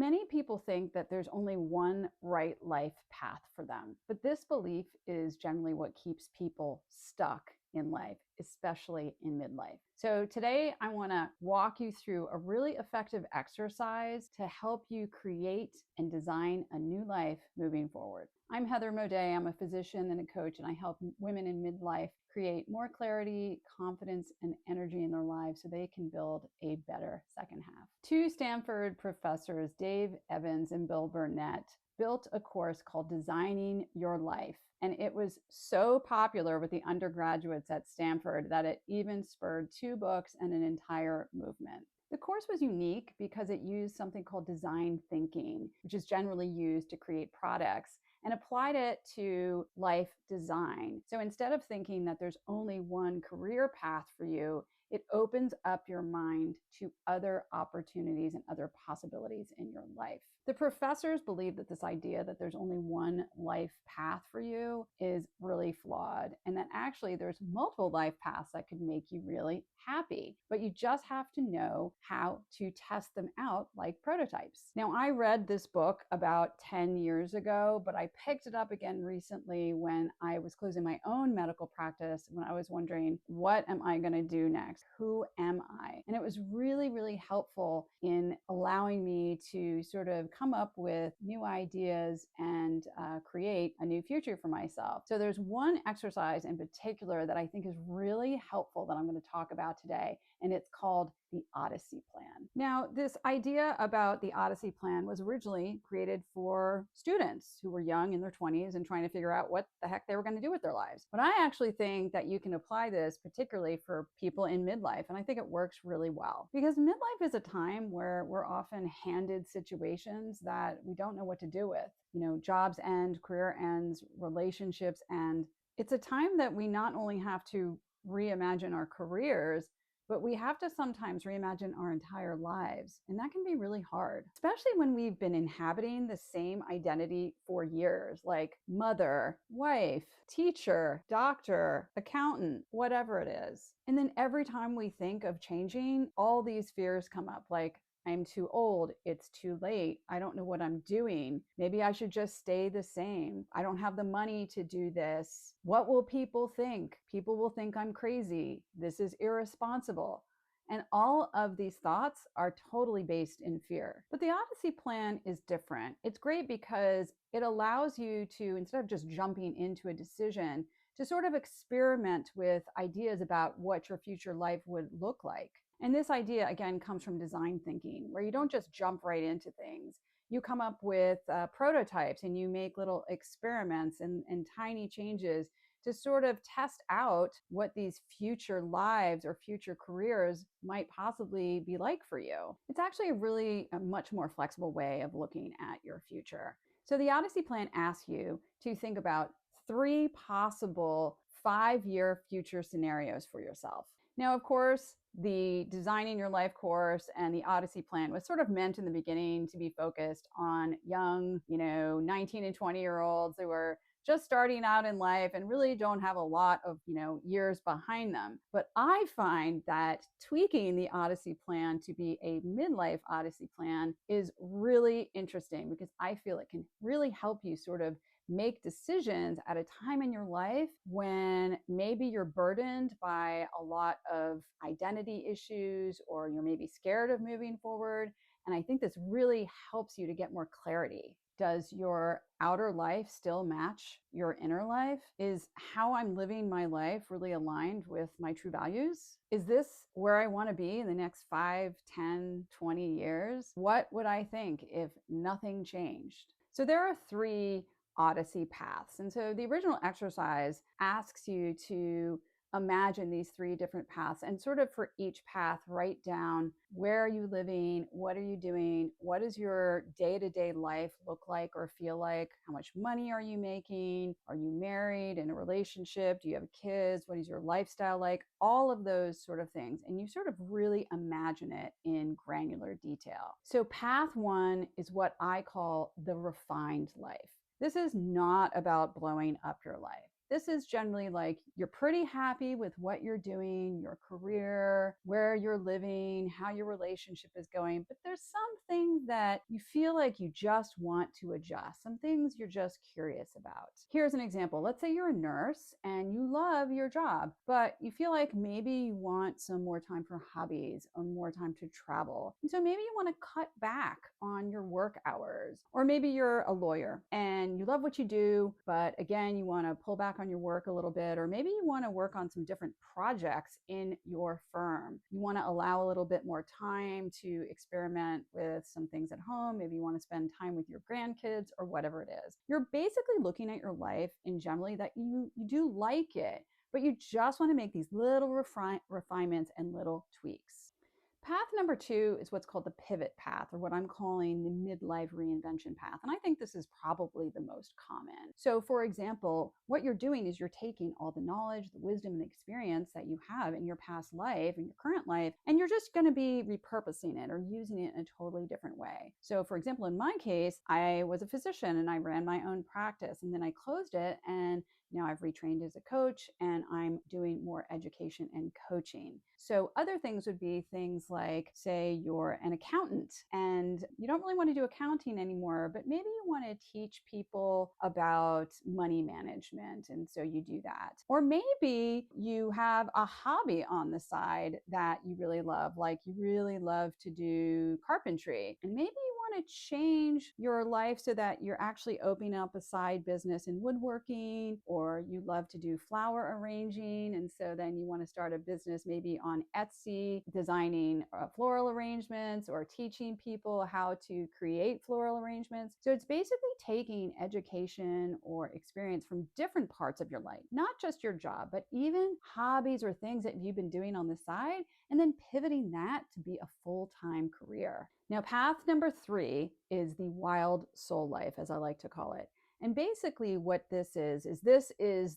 Many people think that there's only one right life path for them, but this belief is generally what keeps people stuck in life, especially in midlife. So today I want to walk you through a really effective exercise to help you create and design a new life moving forward. I'm Heather Modet. I'm a physician and a coach, and I help women in midlife create more clarity, confidence, and energy in their lives so they can build a better second half. Two Stanford professors, Dave Evans and Bill Burnett, built a course called Designing Your Life. And it was so popular with the undergraduates at Stanford that it even spurred two books and an entire movement. The course was unique because it used something called design thinking, which is generally used to create products, and applied it to life design. So instead of thinking that there's only one career path for you, it opens up your mind to other opportunities and other possibilities in your life. The professors believe that this idea that there's only one life path for you is really flawed, and that actually there's multiple life paths that could make you really happy, but you just have to know how to test them out like prototypes. Now, I read this book about 10 years ago, but I picked it up again recently when I was closing my own medical practice, when I was wondering, what am I going to do next? Who am I? And it was really, really helpful in allowing me to sort of come up with new ideas and create a new future for myself. So there's one exercise in particular that I think is really helpful that I'm going to talk about today, and it's called the Odyssey Plan. Now, this idea about the Odyssey Plan was originally created for students who were young in their 20s and trying to figure out what the heck they were going to do with their lives. But I actually think that you can apply this particularly for people in midlife, and I think it works really well. Because midlife is a time where we're often handed situations that we don't know what to do with. You know, jobs end, career ends, relationships end. It's a time that we not only have to reimagine our careers, but we have to sometimes reimagine our entire lives. And that can be really hard, especially when we've been inhabiting the same identity for years, like mother, wife, teacher, doctor, accountant, whatever it is. And then every time we think of changing, all these fears come up, like, I'm too old. It's too late. I don't know what I'm doing. Maybe I should just stay the same. I don't have the money to do this. What will people think? People will think I'm crazy. This is irresponsible. And all of these thoughts are totally based in fear. But the Odyssey Plan is different. It's great because it allows you to, instead of just jumping into a decision, to sort of experiment with ideas about what your future life would look like. And this idea, again, comes from design thinking, where you don't just jump right into things. You come up with prototypes and you make little experiments and tiny changes to sort of test out what these future lives or future careers might possibly be like for you. It's actually a much more flexible way of looking at your future. So the Odyssey Plan asks you to think about 3 possible 5-year future scenarios for yourself. Now, of course, the Designing Your Life course and the Odyssey Plan was sort of meant in the beginning to be focused on young, 19 and 20-year-olds who were just starting out in life and really don't have a lot of, years behind them. But I find that tweaking the Odyssey Plan to be a midlife Odyssey Plan is really interesting because I feel it can really help you sort of make decisions at a time in your life when maybe you're burdened by a lot of identity issues or you're maybe scared of moving forward. And I think this really helps you to get more clarity. Does your outer life still match your inner life? Is how I'm living my life really aligned with my true values? Is this where I want to be in the next 5, 10, 20 years? What would I think if nothing changed? So there are 3 Odyssey paths. And so the original exercise asks you to imagine these 3 different paths and sort of for each path, write down, where are you living? What are you doing? What does your day-to-day life look like or feel like? How much money are you making? Are you married, in a relationship? Do you have kids? What is your lifestyle like? All of those sort of things. And you sort of really imagine it in granular detail. So path 1 is what I call the refined life. This is not about blowing up your life. This is generally like you're pretty happy with what you're doing, your career, where you're living, how your relationship is going, but there's some things that you feel like you just want to adjust, some things you're just curious about. Here's an example. Let's say you're a nurse and you love your job, but you feel like maybe you want some more time for hobbies or more time to travel. And so maybe you want to cut back on your work hours. Or maybe you're a lawyer and you love what you do, but again, you want to pull back on your work a little bit, or maybe you want to work on some different projects in your firm. You want to allow a little bit more time to experiment with some things at home. Maybe you want to spend time with your grandkids or whatever it is. You're basically looking at your life in generally that you do like it, but you just want to make these little refinements and little tweaks. Path number 2 is what's called the pivot path, or what I'm calling the midlife reinvention path. And I think this is probably the most common. So for example, what you're doing is you're taking all the knowledge, the wisdom, and the experience that you have in your past life, in your current life, and you're just going to be repurposing it or using it in a totally different way. So for example, in my case, I was a physician and I ran my own practice, and then I closed it, and now I've retrained as a coach and I'm doing more education and coaching. So other things would be things like, say you're an accountant and you don't really want to do accounting anymore, but maybe you want to teach people about money management. And so you do that. Or maybe you have a hobby on the side that you really love, like you really love to do carpentry. And maybe you want to change your life so that you're actually opening up a side business in woodworking, or you love to do flower arranging. And so then you want to start a business maybe on Etsy, designing floral arrangements or teaching people how to create floral arrangements. So it's basically taking education or experience from different parts of your life, not just your job, but even hobbies or things that you've been doing on the side, and then pivoting that to be a full-time career. Now, path number 3 is the wild soul life, as I like to call it. And basically what this is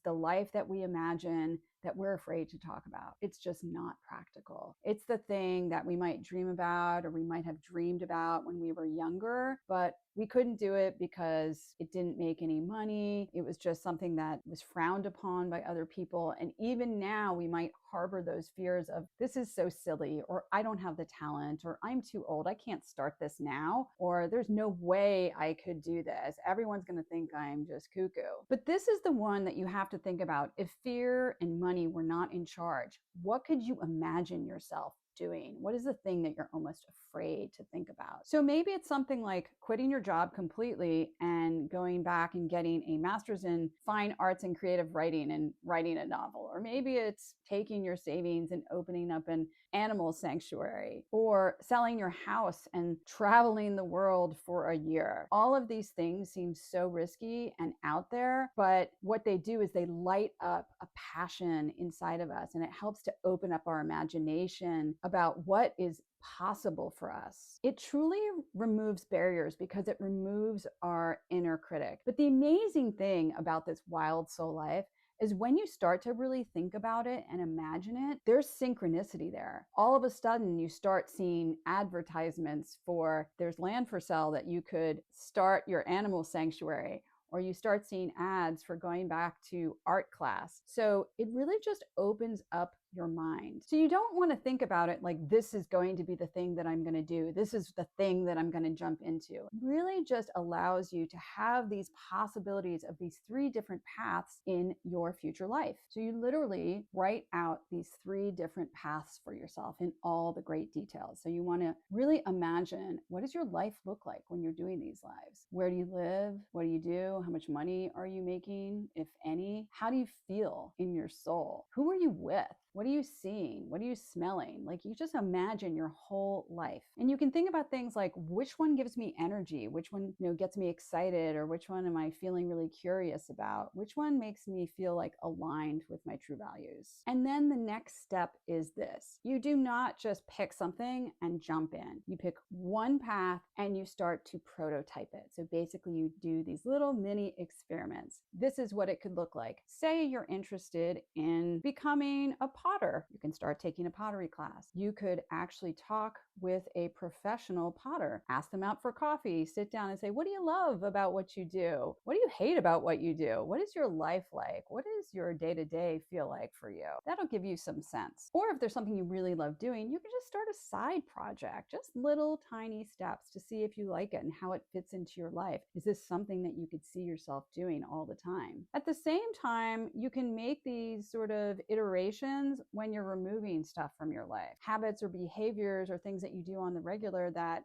the life that we imagine that we're afraid to talk about. It's just not practical. It's the thing that we might dream about or we might have dreamed about when we were younger, but we couldn't do it because it didn't make any money. It was just something that was frowned upon by other people. And even now we might harbor those fears of, this is so silly, or I don't have the talent, or I'm too old, I can't start this now, or there's no way I could do this. Everyone's going to think I'm just cuckoo. But this is the one that you have to think about. If fear and money were not in charge, what could you imagine yourself doing? What is the thing that you're almost afraid to think about? So maybe it's something like quitting your job completely and going back and getting a master's in fine arts and creative writing and writing a novel. Or maybe it's taking your savings and opening up an animal sanctuary, or selling your house and traveling the world for a year. All of these things seem so risky and out there, but what they do is they light up a passion inside of us, and it helps to open up our imagination about what is possible for us. It truly removes barriers because it removes our inner critic. But the amazing thing about this wild soul life is when you start to really think about it and imagine it, there's synchronicity there. All of a sudden, you start seeing advertisements for there's land for sale that you could start your animal sanctuary, or you start seeing ads for going back to art class. So it really just opens up your mind. So you don't want to think about it like, this is going to be the thing that I'm going to do. This is the thing that I'm going to jump into. It really just allows you to have these possibilities of these 3 different paths in your future life. So you literally write out these 3 different paths for yourself in all the great details. So you want to really imagine, what does your life look like when you're doing these lives? Where do you live? What do you do? How much money are you making, if any? How do you feel in your soul? Who are you with? What are you seeing? What are you smelling? Like, you just imagine your whole life. And you can think about things like, which one gives me energy? Which one, gets me excited? Or which one am I feeling really curious about? Which one makes me feel like aligned with my true values? And then the next step is this. You do not just pick something and jump in. You pick one path and you start to prototype it. So basically you do these little mini experiments. This is what it could look like. Say you're interested in becoming a potter. You can start taking a pottery class. You could actually talk with a professional potter, ask them out for coffee, sit down and say, what do you love about what you do? What do you hate about what you do? What is your life like? What does your day-to-day feel like for you? That'll give you some sense. Or if there's something you really love doing, you can just start a side project, just little tiny steps to see if you like it and how it fits into your life. Is this something that you could see yourself doing all the time? At the same time, you can make these sort of iterations when you're removing stuff from your life. Habits or behaviors or things that you do on the regular that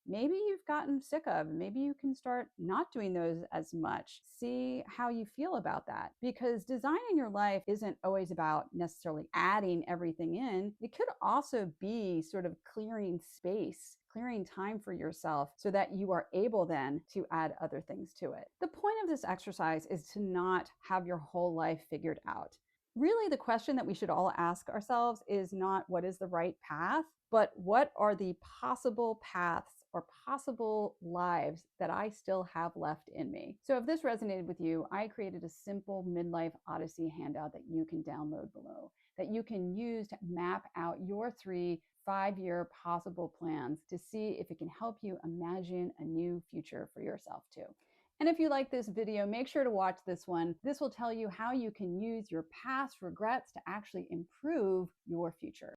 maybe you've gotten sick of. Maybe you can start not doing those as much. See how you feel about that. Because designing your life isn't always about necessarily adding everything in. It could also be sort of clearing space, clearing time for yourself so that you are able then to add other things to it. The point of this exercise is to not have your whole life figured out. Really, the question that we should all ask ourselves is not what is the right path, but what are the possible paths or possible lives that I still have left in me. So if this resonated with you, I created a simple Midlife Odyssey handout that you can download below, that you can use to map out your 3 5-year possible plans to see if it can help you imagine a new future for yourself too. And if you like this video, make sure to watch this one. This will tell you how you can use your past regrets to actually improve your future.